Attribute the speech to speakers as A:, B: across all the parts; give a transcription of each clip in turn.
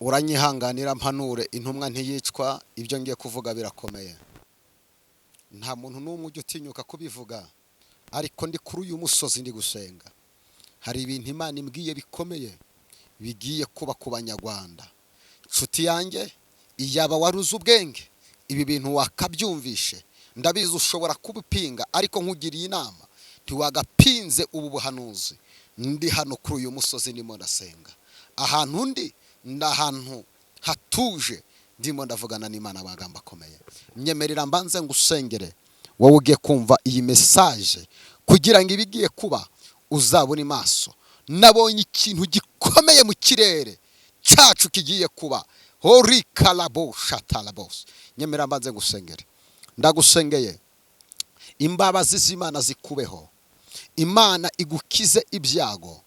A: uranyihanganira mpanure intumwa ntiyicwa, ibyo ngiye kuvuga birakomeye. Nta muntu n'umwe ujya utinyuka kubivuga, ariko ndi kuri uyu musozi ndi gusenga. Hari ibintu Imana imbwiye bikomeye bigiye kuba ku Banyarwanda. Nshuti yanjye, iyaba waruze ubwenge ibi bintu wakabyumvishe. Ndabizi ushobora kubipinga, ariko nkugiriye inama ntiwagapinze ubu buhanuzi. Ndi hano kuri uyu musozi ndimo ndasenga. Ahantu ndi ahantu hatuje, ndimo ndavugana n'Imana amagambo akomeye. Nyemerera mbanze ngusengere wowe ugiye kumva iyi message, kugira ngo ibigiye kuba uzabone maso. Nabonye ikintu gikomeye mu kirere cyacu kigiye kuba. Hori kalabo shatalabos. Nyemerera mbanze ngusengere. Ndagusengeye imbabazi z'Imana zikubeho. Imana igukize ibyago.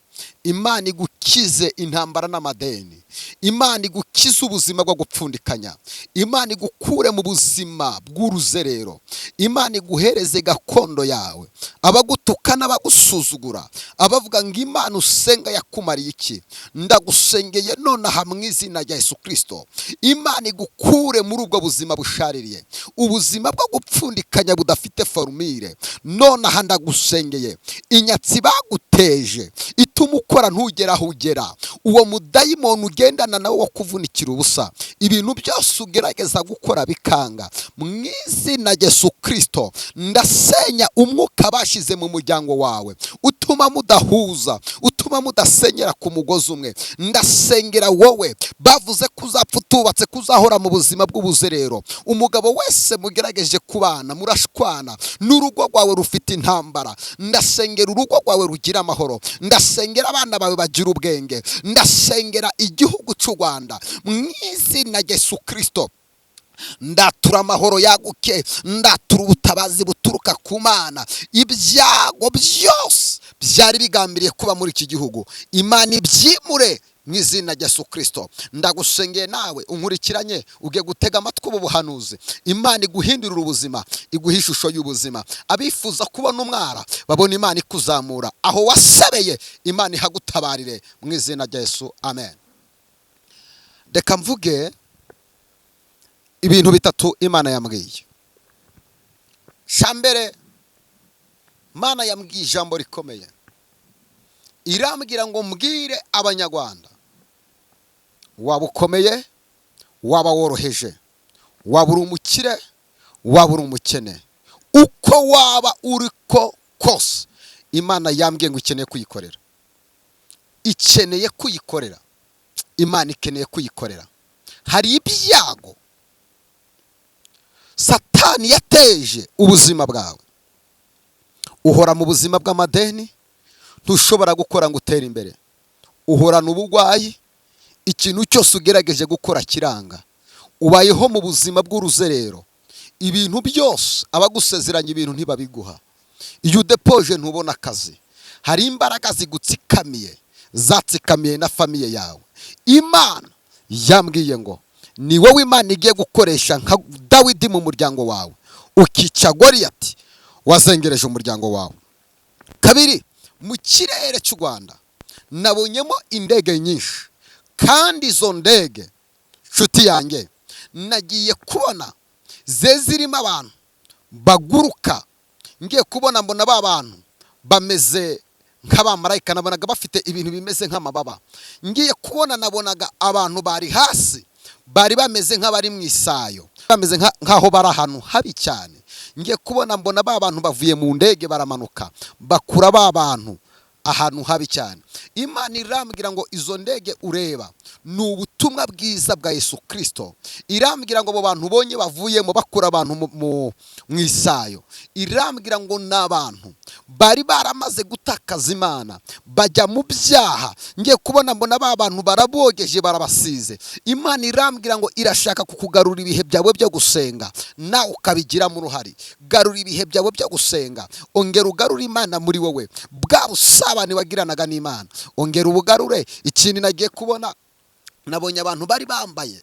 A: Imana igukize intambara n'amadeni. Imana igukize ubuzima bwo gupfundikanya. Imana igukure mu buzima bw'uruzerero. Imana iguhereze gakondo yawe. Abagutukana bagusuzugura, abavuga ngo Imana usenga yakumariye iki, ndagusengeye none aha mu izina rya Yesu Kristo. Imana igukure muri ubwo buzima bushaririye, ubuzima bwo gupfundikanya budafite formire. None aha ndagusengeye inyatsi baguteje ituma ukora ntugera aho ugera. Uwo mudayimoni ugendana nawe wo kuvunikira ubusa, ibintu byose ugerageza gukora bikanga, mu izina rya Yesu Kristo ndasenya umwuka bashize mu muryango wawe utuma mudahuza, utuma mudasenyera ku mugozi umwe. Ndasengera wowe bavuze kuzapfa utubatse, kuzahora mu buzima bw'ubuzerero. Umugabo wese mugerageje kubana murashwana, n'urugo rwawe rufite intambara. Ndasengera urugo rwawe rugira amahoro. Ndasengera abana bawe bagira ubwenge. Ndasengera igihugu cy'u Rwanda mu izina rya Yesu Kristo. Ndatura amahoro yaguke, ndatura ubutabazi buturuka ku Mana. Ibyago byose byari bigambiriye kuba muri iki gihugu, Imana ibyimure mu izina rya Yesu Kristo. Ndagusengeye nawe unkurikiranye ugiye gutega amatwi ubu buhanuzi. Imana iguhindurira ubuzima, iguha ishusho y'ubuzima. Abifuza kubona umwara babona Imana ikuzamura. Aho wasebeye Imana ihagutabarire mu izina rya Yesu. Amen. Reka mvuge ibintu bitatu Imana yambwiye. Shambere, Imana yambwiye ijambo rikomeye. Irambwira ngo mbwire Abanyarwanda, waba ukomeye, waba woroheje, waba uri umukire, waba uri umukene, uko waba uriko kose, Imana yambwiye ngo ikeneye kuyikorera. Ikeneye kuyikorera. Imana ikeneye kuyikorera. Hari ibyago Satani yateje ubuzima bwawe. Uhora mu buzima bw'amadeni, ntushobora gukora ngo utere imbere. Uhorana ubugwayi, ikintu cyose ugerageje gukora kiranga. Ubayeho mu buzima bw'uruzerero. Ibintu byose abagusezeranya ibintu ntibabiguha. Iyo udepoje ntubona akazi. Hari imbaraga zigutsikamiye, zatsikamiye na famiye yawe. Imana yambwiye ngo ni wowe Imana igiye gukoresha nka Dawidi mu muryango wawe, ukica Goliyati wazengereje umuryango wawe. Kabiri, mu kirere cy'u Rwanda nabonyemo indege nyinshi, kandi izo ndege nshuti yanjye nagiye kubona zirimo abantu baguruka. Ngiye kubona mbona ba bantu bameze nk'abamarayika, nabonaga bafite ibintu bimeze nk'amababa. Ngiye kubona nabonaga abantu bari hasi, bari bameze nk'abari mu isayo, bameze nk'aho bari ahantu habi cyane. Ngiye kubona mbona ba bantu bavuye mu ndege baramanuka bakura ba bantu ahantu habi cyane. Imana irambwira ngo izo ndege ureba ni ubutumwa bwiza bwa Yesu Kristo. Irambwira ngo abo bantu bonye bavuyemo bakura abantu mu isayo. Irambwira ngo n'abantu bari baramaze gutakaza Imana, bajya mu byaha. Ngiye kubona mbona ba bantu barabogeje, barabasize. Imana irambwira ngo irashaka kukugarura ibihe byawe byo gusenga, nawe ukabigiramo uruhare. Garura ibihe byawe byo gusenga, ongera ugarure Imana muri wowe. Bwa busabane wagiranaga n'Imana ongera ubugarure. Ikindi nagiye kubona, nabonye abantu bari bambaye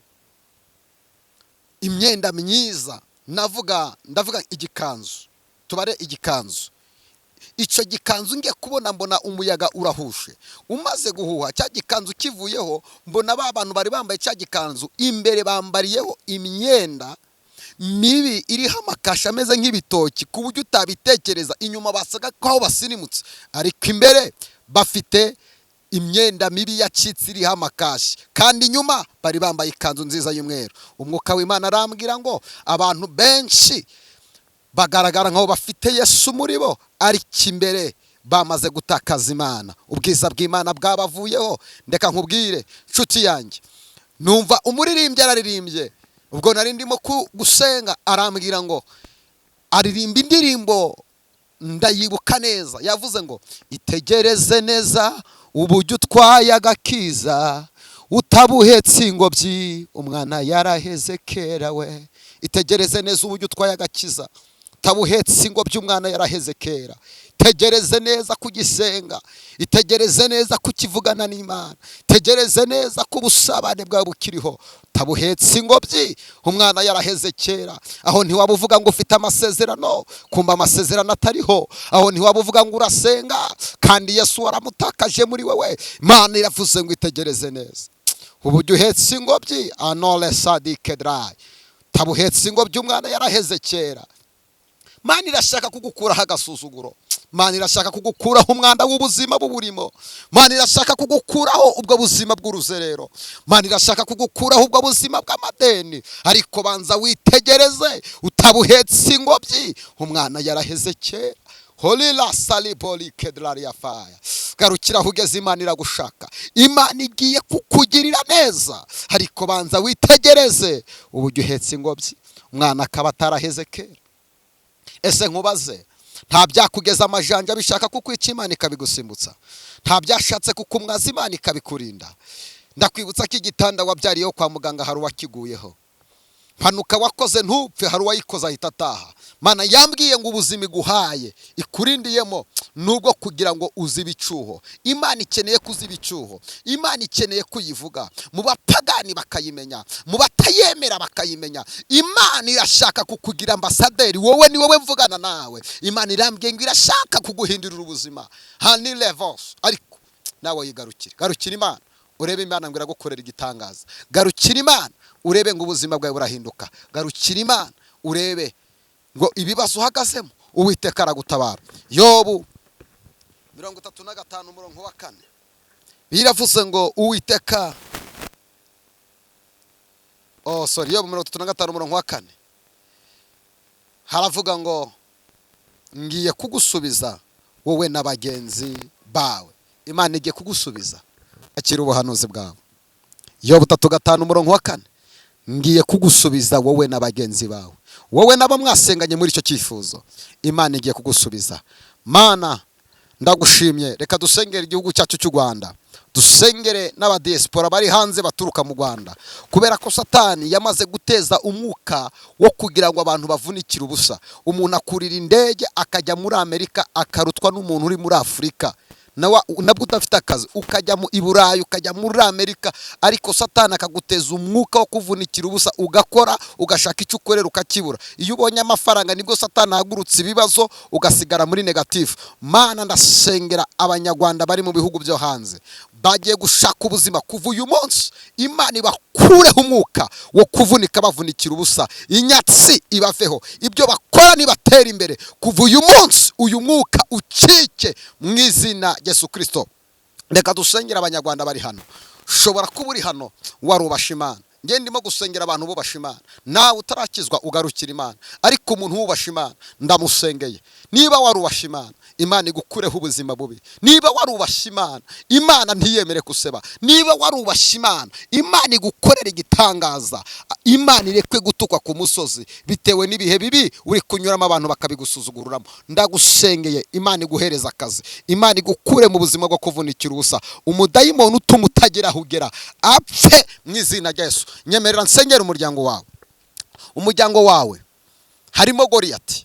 A: imyenda myiza. Ndavuga igikanzu, tubare igikanzu. icyo gikanzu ngiye kubona mbona umuyaga urahushe, umaze guhuha cya gikanzu kivuyeho mbona ba bantu bari bambaye cya gikanzu imbere bambariyeho imyenda mibi iriho amakashi ameze nk'ibitoki ku buryo utabitekereza, inyuma basaga ko basirimutse ariko imbere bafite imyenda mibi yacitse iriho amakashi, kandi inyuma bari bambaye ikanzu nziza y'umweru. Umwuka w'Imana arambwira ngo abantu benshi bagaragara nk'aho bafite Yesu muri bo, ariko imbere bamaze gutakaza Imana, ubwiza bw'Imana bwabavuyeho. Ndeka nkubwire nshuti yanjye, numva umuririmbyi araririmbye, ubwo nari ndimo gusenga, arambwira ngo aririmba indirimbo ndayibuka neza, yavuze ngo itegereze neza uburyo utwaye agakiza utabuhetse ingobyi, umwana yaraheze kera we. Itegereze neza uburyo utwaye agakiza utabuhetse ingobyi, umwana yaraheze kera. Tegereze neza kugisenga, itegereze neza kukivugana n'Imana, tegereze neza ko ubusabane bwawe bukiriho, utabuhetse ingobyi, umwana yaraheze kera. Aho ntiwaba uvuga ngo ufite amasezerano kumva amasezerano atariho, aho ntiwaba uvuga ngo urasenga kandi Yesu waramutakaje muri wewe. Imana iravuze ngo itegereze neza uburyo uhetse ingobyi, anole sadike dry, utabuhetse ingobyi, umwana yaraheze kera. Imana irashaka kugukuraho agasuzuguro, Imana irashaka kugukuraho umwanda w'ubuzima buburimo, Imana irashaka kugukuraho ubwo buzima bw'uruzerero, Imana irashaka kugukuraho ubwo buzima bw'amadeni. Ariko banza witegereze utabuhetse ingobyi, umwana yaraheze kera. Holila saliboli kedraria fire. Garukira hugeze, Imana iragushaka, Imana igiye kukugirira neza, ariko banza witegereze uburyo uhetse ingobyi, umwana akaba ataraheze kera. Ese nkubaze, nta byakugeza amajanja bishaka kukwica Imana ikabigusimbutsa? Nta byashatse kukumwaza Imana ikabikurinda? Ndakwibutsa ko igitanda wabyariyeho kwa muganga hari uwakiguyeho, mpanuka wakoze ntupfe hari uwayikoze ahita ataha. Mana yambwiye ngo ubuzima iguhaye ikurindiyemo nubwo kugira ngo uzibe icyuho. Imana ikeneye kuziba icyuho, Imana ikeneye kuyivuga, mu bapagani bakayimenya, mu batayemera bakayimenya. Imana irashaka kukugira ambasaderi, wowe ni wowe mvugana nawe. Imana irambwiye ngo irashaka kuguhindurira ubuzima hani levels, ariko nawe yigarukire. Garukira Imana urebe Imana ngo iragukorera igitangaza. Garukira Imana urebe ngo ubuzima bwawe burahinduka. Garukira Imana urebe ngo ibibazo uhagazemo Uwiteka aragutabara. Yobu 35:4 biravuze ngo Uwiteka Yobu 35:4 haravuga ngo ngiye kugusubiza wowe n'abagenzi bawe. Imana igiye kugusubiza, akira ubuhanuzi bwawe. Yobu 35:4 ngiye kugusubiza wowe n'abagenzi bawe, wowe nabo mwasenganye muri icyo cyifuzo, Imana igiye kugusubiza. Mana ndagushimye, reka dusengere igihugu cyacu cy'u Rwanda, dusengere n'abadiaspora bari hanze baturuka mu Rwanda, kubera ko Satani yamaze guteza umwuka wo kugira ngo abantu bavunikire ubusa. Umuntu akurira indege akajya muri Amerika akarutwa n'umuntu uri muri Afurika, nabwo udafite akazi ukajya mu Iburayi ukajya muri Amerika, ariko Satani akaguteza umwuka wo kuvunikira ubusa, ugakora ugashaka icyo ukorera ukakibura. Iyo ubonye amafaranga nibwo Satani ahagurutse ibibazo ugasigara muri negative. Mana ndasengera abanyarwanda bari mu bihugu byo hanze bagiye gushaka ubuzima, kuva uyu munsi Imana ibakureho umwuka wo kuvunika bavunikira ubusa, inyatsi ibaveho, ibyo bakora nibatera imbere. Kuva uyu munsi uyu mwuka ucike mu izina Yesu Kristo. Reka dusengera abanyarwanda bari hano. Shobora kuba uri hano warubasha Imana, nge ndimo gusengera abantu bubasha Imana. Nawe utarakizwa ugarukira Imana, ariko umuntu wubasha Imana ndamusengeye. Niba warubasha Imana, Imana igukureho ubuzima bubi. Niba warubasha Imana, Imana ntiyemere kuseba. Niba warubasha Imana, Imana igukorera igitangaza. Imana irekwe gutukwa ku musozi bitewe n'ibihe bibi uri kunyuramo abantu bakabigusuzugururamo. Ndagusengeye, Imana iguhereza akazi, Imana igukure mu buzima bwo kuvunikira ubusa. Umudayimoni utuma utagera aho ugera apfe mu izina rya Yesu. Nyemerera nsengera umuryango wawe. Umuryango wawe harimo Goliyati.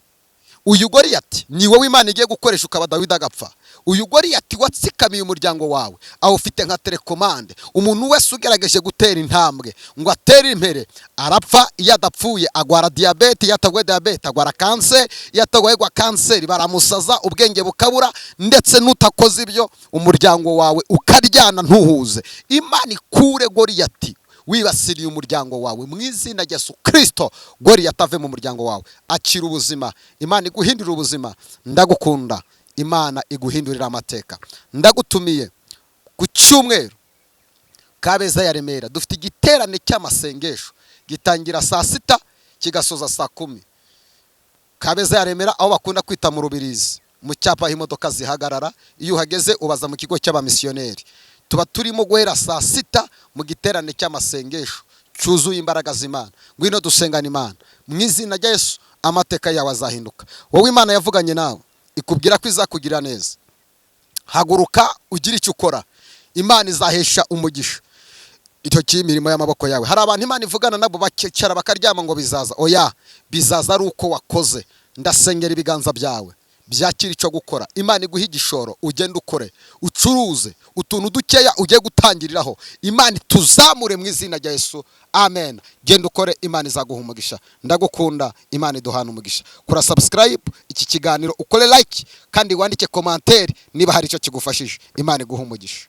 A: Uyu Goliyati ni wowe Imana igiye gukoresha ukaba Dawidi agapfa. uyu Goliyati watsikamiye umuryango wawe awufite nka telekomande. Umuntu wese ugerageje gutera intambwe ngo atere imbere arapfa. Iyo adapfuye agwara diyabete, iyo atagwaye diyabete agwara kanseri, iyo atagwaye kanseri baramusaza, ubwenge bukabura, ndetse n'utakoze ibyo umuryango wawe ukaryana ntuhuze. Imana ikure Goliyati wibasiriye umuryango wawe mu izina rya Yesu Kristo. Goliyati ave mu muryango wawe, akira ubuzima. Imana iguhindurira ubuzima. Ndagukunda. Imana iguhindurira amateka. Ndagutumiye ku cyumweru Kabeza ya Remera dufite igiterane cy'amasengesho gitangira saa 6 kigasoza saa 10. Kabeza ya Remera aho bakunda kwita mu Rubirizi, mu cyapa imodoka zihagarara. Iyo uhageze ubaza mu kigo cy'abamisiyoneri. Tuba turimo guhera saa 6 mu giterane cy'amasengesho cyuzuye imbaraga z'Imana. Ngwino dusengana Imana mu izina rya Yesu, amateka yawe azahinduka. Wowe Imana yavuganye nawe ikubwira ko izakugira neza. Haguruka ugira icyo ukora, Imana izahesha umugisha icyo cy'imirimo y'amaboko yawe. Hari abantu Imana ivugana nabo bakicara bakaryama ngo bizaza. Oya, bizaza ari uko wakoze. Ndasengera ibiganza byawe byakira icyo gukora. Imana iguha igishoro, ugende ukore, ucuruze utuntu dukeya ugiye gutangiriraho. Imana tuzamure mu izina rya Yesu. Amen. Genda ukore, Imana izaguha umugisha. Ndagukunda. Imana iduhana umugisha. Kora subscribe iki kiganiro, ukore like kandi wandike commentaire niba hari icyo kigufashije. Imana iguha umugisha.